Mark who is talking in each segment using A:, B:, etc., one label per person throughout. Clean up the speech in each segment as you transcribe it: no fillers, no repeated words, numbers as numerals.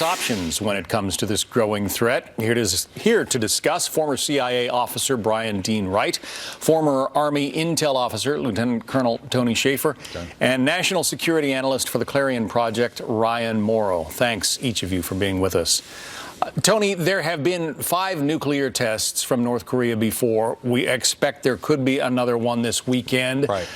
A: Options when it comes to this growing threat. Here to discuss, former CIA officer Brian Dean Wright, former Army Intel officer Lieutenant Colonel Tony Shaffer, and national security analyst for the Clarion Project, Ryan Mauro. Thanks, each of you, for being with us. Tony, there have been 5 nuclear tests from North Korea before. We expect there could be another one this weekend.
B: Right.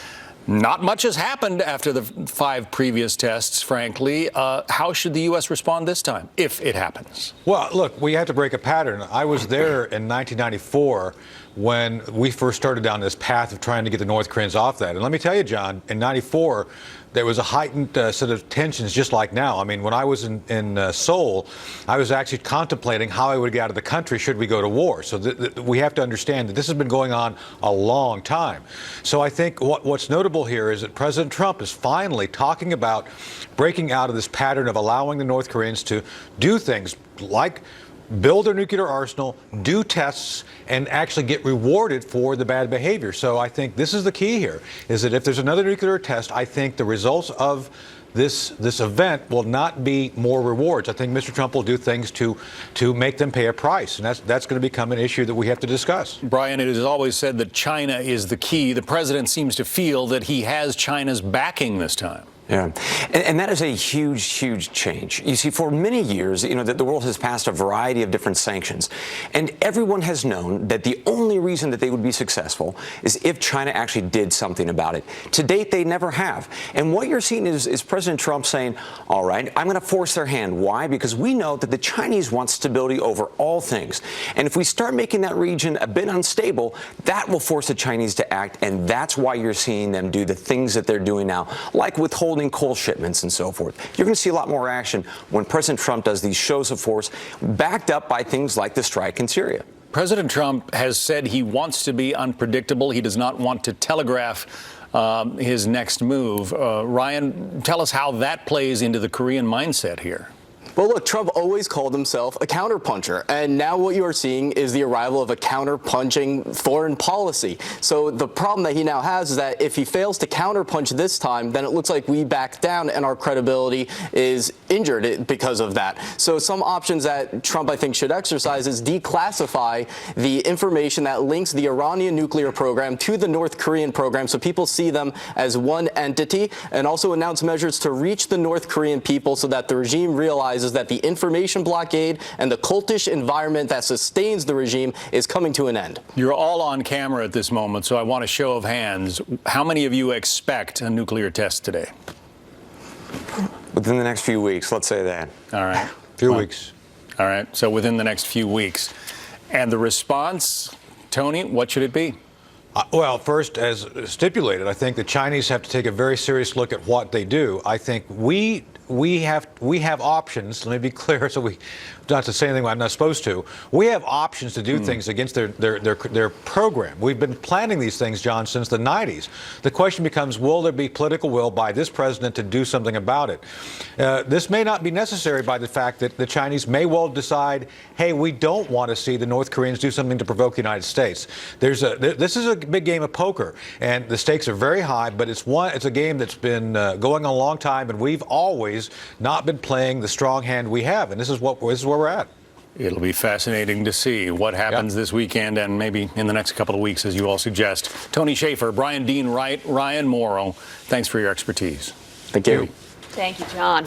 A: Not much has happened after the 5 previous tests, frankly. How should the U.S. respond this time, if it happens? Well,
B: look, we have to break a pattern. I was there in 1994 when we first started down this path of trying to get the North Koreans off that. And let me tell you, John, in 94, there was a heightened set of tensions just like now. I mean, when I was in Seoul, I was actually contemplating how I would get out of the country should we go to war. So we have to understand that this has been going on a long time. So I think what's notable here is that President Trump is finally talking about breaking out of this pattern of allowing the North Koreans to do things like build their nuclear arsenal, do tests, and actually get rewarded for the bad behavior. So I think this is the key here, is that if there's another nuclear test, I think the results of this event will not be more rewards. I think Mr. Trump will do things to make them pay a price, and that's going to become an issue that we have to discuss.
A: Brian, it is always said that China is the key. The president seems to feel that he has China's backing this time.
C: Yeah, and that is a huge, huge change. You see, for many years, the world has passed a variety of different sanctions, and everyone has known that the only reason that they would be successful is if China actually did something about it. To date, they never have. And what you're seeing is President Trump saying, all right, I'm going to force their hand. Why? Because we know that the Chinese want stability over all things. And if we start making that region a bit unstable, that will force the Chinese to act, and that's why you're seeing them do the things that they're doing now, like withholding coal shipments and so forth. You're going to see a lot more action when President Trump does these shows of force, backed up by things like the strike in Syria.
A: President Trump has said he wants to be unpredictable. He does not want to telegraph his next move. Ryan, tell us how that plays into the Korean mindset here.
D: Well, look, Trump always called himself a counterpuncher, and now what you are seeing is the arrival of a counterpunching foreign policy. So the problem that he now has is that if he fails to counterpunch this time, then it looks like we back down and our credibility is injured because of that. So some options that Trump, I think, should exercise is declassify the information that links the Iranian nuclear program to the North Korean program so people see them as one entity, and also announce measures to reach the North Korean people so that the regime realizes that the information blockade and the cultish environment that sustains the regime is coming to an end.
A: You're all on camera at this moment, so I want a show of hands. How many of you expect a nuclear test today?
C: Within the next few weeks, let's say that.
A: All right.
B: Few weeks.
A: All right. So within the next few weeks. And the response, Tony, what should it be?
B: Well, first, as stipulated, I think the Chinese have to take a very serious look at what they do. I think we have options. Let me be clear, so we not to say anything I'm not supposed to. We have options to do things against their program. We've been planning these things, John, since the 90s. The question becomes, will there be political will by this president to do something about it? This may not be necessary by the fact that the Chinese may well decide, hey, we don't want to see the North Koreans do something to provoke the United States. This is a big game of poker, and the stakes are very high, but it's a game that's been going on a long time, and we've always not been playing the strong hand we have, and this is where we're at.
A: It'll be fascinating to see what happens this weekend and maybe in the next couple of weeks, as you all suggest. Tony Shaffer, Brian Dean Wright, Ryan Mauro, thanks for your expertise.
D: Thank you.
E: Thank you, John.